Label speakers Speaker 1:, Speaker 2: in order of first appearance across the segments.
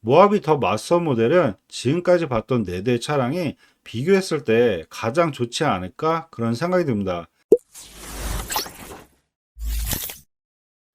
Speaker 1: 모하비 더 마스터 모델은 지금까지 봤던 4대 차량이 비교했을 때 가장 좋지 않을까 그런 생각이 듭니다.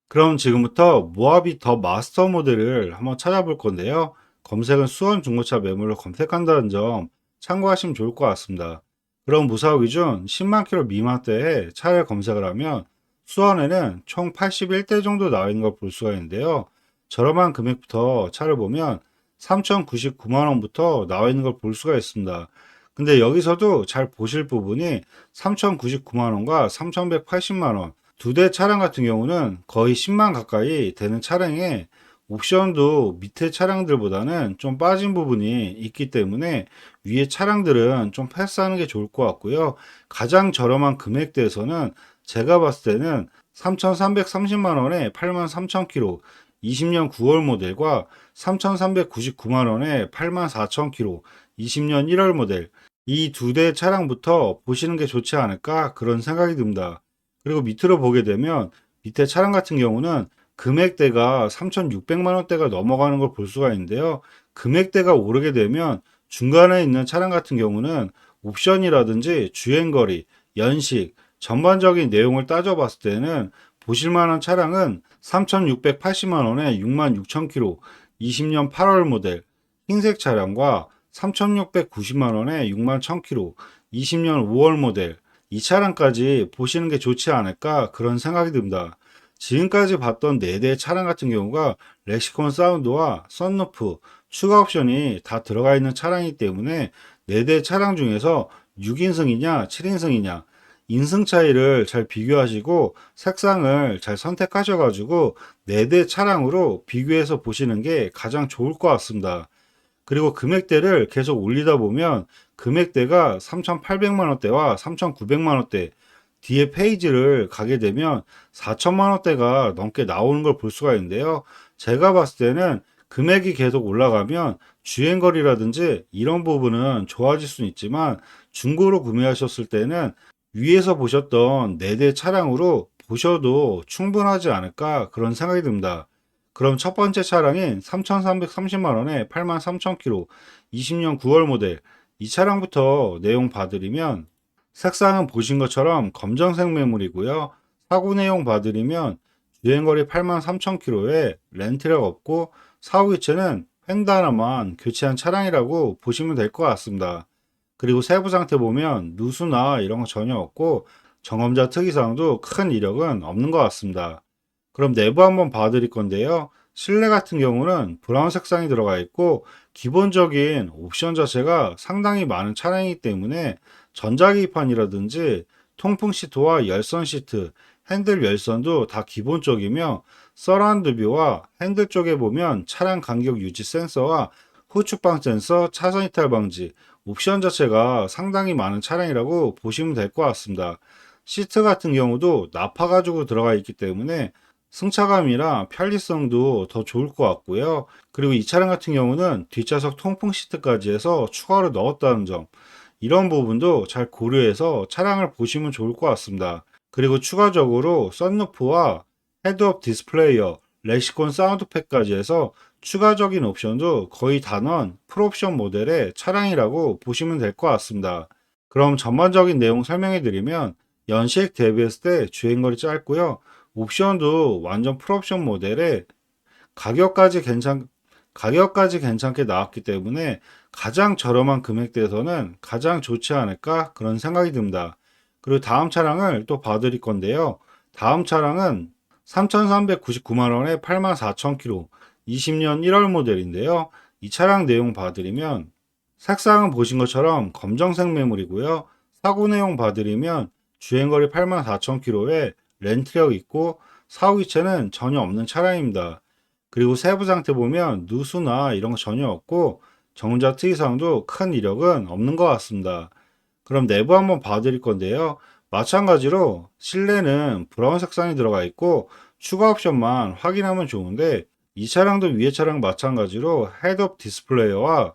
Speaker 1: 그럼 지금부터 모하비 더 마스터 모델을 한번 찾아볼 건데요. 검색은 수원 중고차 매물로 검색한다는 점 참고하시면 좋을 것 같습니다. 그럼 무사고 기준 10만 킬로 미만대의 차를 검색을 하면 수원에는 총 81대 정도 나와 있는 걸 볼 수가 있는데요. 저렴한 금액부터 차를 보면 3,099만 원부터 나와 있는 걸 볼 수가 있습니다. 근데 여기서도 잘 보실 부분이 3,099만 원과 3,180만 원 두 대 차량 같은 경우는 거의 10만 가까이 되는 차량에 옵션도 밑에 차량들보다는 좀 빠진 부분이 있기 때문에 위에 차량들은 좀 패스하는 게 좋을 것 같고요. 가장 저렴한 금액대에서는 제가 봤을 때는 3,330만 원에 83,000km 20년 9월 모델과 3,399만 원에 84,000km 20년 1월 모델 이 두 대 차량부터 보시는 게 좋지 않을까 그런 생각이 듭니다. 그리고 밑으로 보게 되면 밑에 차량 같은 경우는 금액대가 3,600만 원대가 넘어가는 걸 볼 수가 있는데요. 금액대가 오르게 되면 중간에 있는 차량 같은 경우는 옵션이라든지 주행거리, 연식, 전반적인 내용을 따져봤을 때는 보실만한 차량은 3,680만 원에 66,000km, 20년 8월 모델 흰색 차량과 3,690만 원에 61,000km, 20년 5월 모델 이 차량까지 보시는 게 좋지 않을까 그런 생각이 듭니다. 지금까지 봤던 4대 차량 같은 경우가 렉시콘 사운드와 썬루프, 추가 옵션이 다 들어가 있는 차량이기 때문에 4대 차량 중에서 6인승이냐 7인승이냐 인승 차이를 잘 비교하시고 색상을 잘 선택하셔가지고 4대 차량으로 비교해서 보시는 게 가장 좋을 것 같습니다. 그리고 금액대를 계속 올리다 보면 금액대가 3,800만 원대와 3,900만 원대 뒤에 페이지를 가게 되면 4천만 원대가 넘게 나오는 걸 볼 수가 있는데요. 제가 봤을 때는 금액이 계속 올라가면 주행거리라든지 이런 부분은 좋아질 수는 있지만 중고로 구매하셨을 때는 위에서 보셨던 4대 차량으로 보셔도 충분하지 않을까 그런 생각이 듭니다. 그럼 첫 번째 차량인 3,330만 원에 83,000km 20년 9월 모델 이 차량부터 내용 봐드리면 색상은 보신 것처럼 검정색 매물이고요. 사고 내용 봐드리면 주행거리 83,000km에 렌트력 없고 사후 교체는 휀다 하나만 교체한 차량이라고 보시면 될 것 같습니다. 그리고 세부 상태 보면 누수나 이런 거 전혀 없고 점검자 특이사항도 큰 이력은 없는 것 같습니다. 그럼 내부 한번 봐드릴 건데요. 실내 같은 경우는 브라운 색상이 들어가 있고 기본적인 옵션 자체가 상당히 많은 차량이기 때문에 전자기판이라든지 통풍 시트와 열선 시트, 핸들 열선도 다 기본적이며 서라운드 뷰와 핸들 쪽에 보면 차량 간격 유지 센서와 후측방 센서, 차선 이탈 방지, 옵션 자체가 상당히 많은 차량이라고 보시면 될 것 같습니다. 시트 같은 경우도 나파 가죽으로 들어가 있기 때문에 승차감이랑 편리성도 더 좋을 것 같고요. 그리고 이 차량 같은 경우는 뒷좌석 통풍 시트까지 해서 추가로 넣었다는 점, 이런 부분도 잘 고려해서 차량을 보시면 좋을 것 같습니다. 그리고 추가적으로 썬루프와 헤드업 디스플레이어, 렉시콘 사운드팩까지 해서 추가적인 옵션도 거의 다 넣은 풀옵션 모델의 차량이라고 보시면 될 것 같습니다. 그럼 전반적인 내용 설명해 드리면 연식 대비했을 때 주행거리 짧고요. 옵션도 완전 풀옵션 모델에 가격까지 괜찮, 가격까지 괜찮게 나왔기 때문에 가장 저렴한 금액대에서는 가장 좋지 않을까 그런 생각이 듭니다. 그리고 다음 차량을 또 봐드릴 건데요. 다음 차량은 3,399만 원에 84,000km 20년 1월 모델인데요. 이 차량 내용 봐드리면 색상은 보신 것처럼 검정색 매물이고요. 사고 내용 봐드리면 주행거리 84,000km에 렌트력 있고 사후 기체는 전혀 없는 차량입니다. 그리고 세부 상태 보면 누수나 이런 거 전혀 없고 정자 특이사항도 큰 이력은 없는 것 같습니다. 그럼 내부 한번 봐드릴 건데요. 마찬가지로 실내는 브라운 색상이 들어가 있고 추가 옵션만 확인하면 좋은데 이 차량도 위에 차량 마찬가지로 헤드업 디스플레이와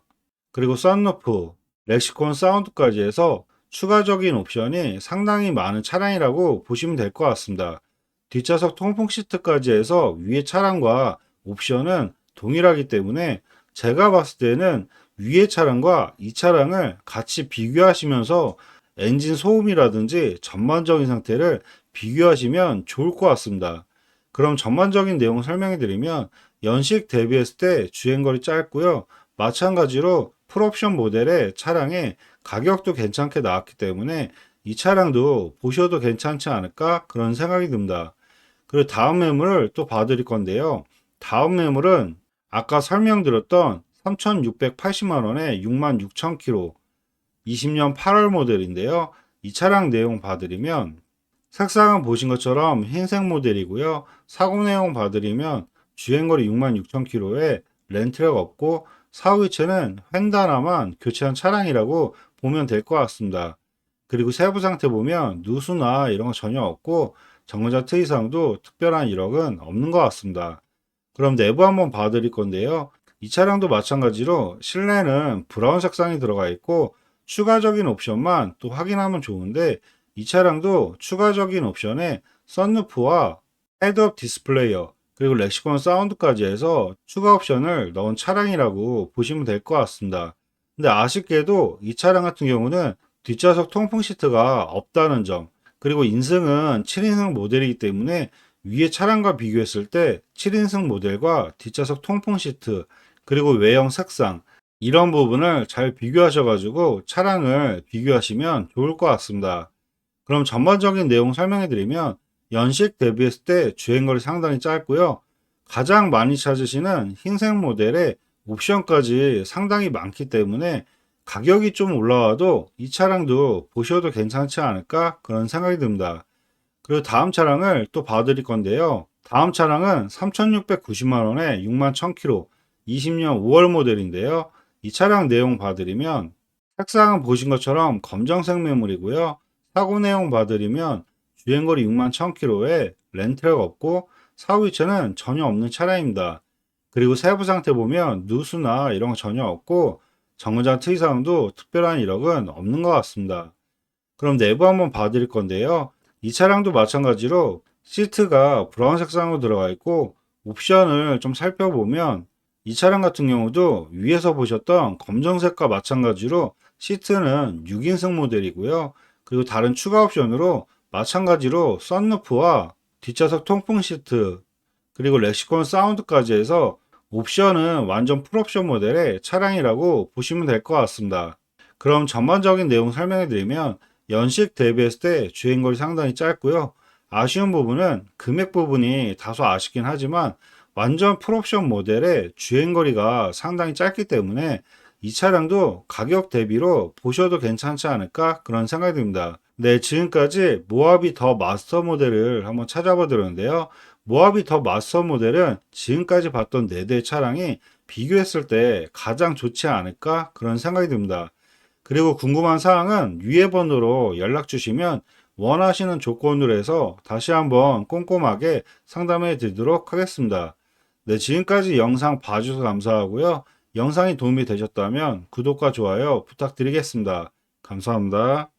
Speaker 1: 그리고 썬루프, 렉시콘 사운드까지 해서 추가적인 옵션이 상당히 많은 차량이라고 보시면 될 것 같습니다. 뒷좌석 통풍 시트까지 해서 위에 차량과 옵션은 동일하기 때문에 제가 봤을 때는 위의 차량과 이 차량을 같이 비교하시면서 엔진 소음이라든지 전반적인 상태를 비교하시면 좋을 것 같습니다. 그럼 전반적인 내용 설명해 드리면 연식 대비했을 때 주행거리 짧고요. 마찬가지로 풀옵션 모델의 차량의 가격도 괜찮게 나왔기 때문에 이 차량도 보셔도 괜찮지 않을까 그런 생각이 듭니다. 그리고 다음 매물을 또 봐드릴 건데요. 다음 매물은 아까 설명드렸던 3,680만 원에 66,000km 20년 8월 모델인데요. 이 차량 내용 봐드리면 색상은 보신 것처럼 흰색 모델이고요. 사고 내용 봐드리면 주행거리 66,000km에 렌트가 없고 사후이체는 휀다나만 교체한 차량이라고 보면 될 것 같습니다. 그리고 세부 상태 보면 누수나 이런 거 전혀 없고 정거장 특이사항도 특별한 이력은 없는 것 같습니다. 그럼 내부 한번 봐드릴 건데요. 이 차량도 마찬가지로 실내는 브라운 색상이 들어가 있고 추가적인 옵션만 또 확인하면 좋은데 이 차량도 추가적인 옵션에 썬루프와 헤드업 디스플레이어 그리고 렉시콘 사운드까지 해서 추가 옵션을 넣은 차량이라고 보시면 될 것 같습니다. 근데 아쉽게도 이 차량 같은 경우는 뒷좌석 통풍 시트가 없다는 점 그리고 인승은 7인승 모델이기 때문에 위의 차량과 비교했을 때 7인승 모델과 뒷좌석 통풍 시트 그리고 외형 색상 이런 부분을 잘 비교하셔가지고 차량을 비교하시면 좋을 것 같습니다. 그럼 전반적인 내용 설명해 드리면 연식 대비했을 때 주행거리 상당히 짧고요. 가장 많이 찾으시는 흰색 모델의 옵션까지 상당히 많기 때문에 가격이 좀 올라와도 이 차량도 보셔도 괜찮지 않을까 그런 생각이 듭니다. 그리고 다음 차량을 또 봐드릴 건데요. 다음 차량은 3,690만 원에 6만 1,000km 20년 5월 모델인데요. 이 차량 내용 봐드리면 색상은 보신 것처럼 검정색 매물이고요. 사고 내용 봐드리면 주행거리 6만 1,000km에 렌트가 없고 사후이체는 전혀 없는 차량입니다. 그리고 세부 상태 보면 누수나 이런 거 전혀 없고 정거장 특이사항도 특별한 이력은 없는 것 같습니다. 그럼 내부 한번 봐드릴 건데요. 이 차량도 마찬가지로 시트가 브라운 색상으로 들어가 있고 옵션을 좀 살펴보면 이 차량 같은 경우도 위에서 보셨던 검정색과 마찬가지로 시트는 6인승 모델이고요. 그리고 다른 추가 옵션으로 마찬가지로 썬루프와 뒷좌석 통풍 시트 그리고 렉시콘 사운드까지 해서 옵션은 완전 풀옵션 모델의 차량이라고 보시면 될 것 같습니다. 그럼 전반적인 내용 설명해 드리면 연식 대비했을 때 주행거리 상당히 짧고요. 아쉬운 부분은 금액 부분이 다소 아쉽긴 하지만 완전 풀옵션 모델의 주행거리가 상당히 짧기 때문에 이 차량도 가격 대비로 보셔도 괜찮지 않을까 그런 생각이 듭니다. 네, 지금까지 모하비 더 마스터 모델을 한번 찾아봐 드렸는데요. 모하비 더 마스터 모델은 지금까지 봤던 4대의 차량이 비교했을 때 가장 좋지 않을까 그런 생각이 듭니다. 그리고 궁금한 사항은 위에 번호로 연락 주시면 원하시는 조건으로 해서 다시 한번 꼼꼼하게 상담해 드리도록 하겠습니다. 네, 지금까지 영상 봐주셔서 감사하고요. 영상이 도움이 되셨다면 구독과 좋아요 부탁드리겠습니다. 감사합니다.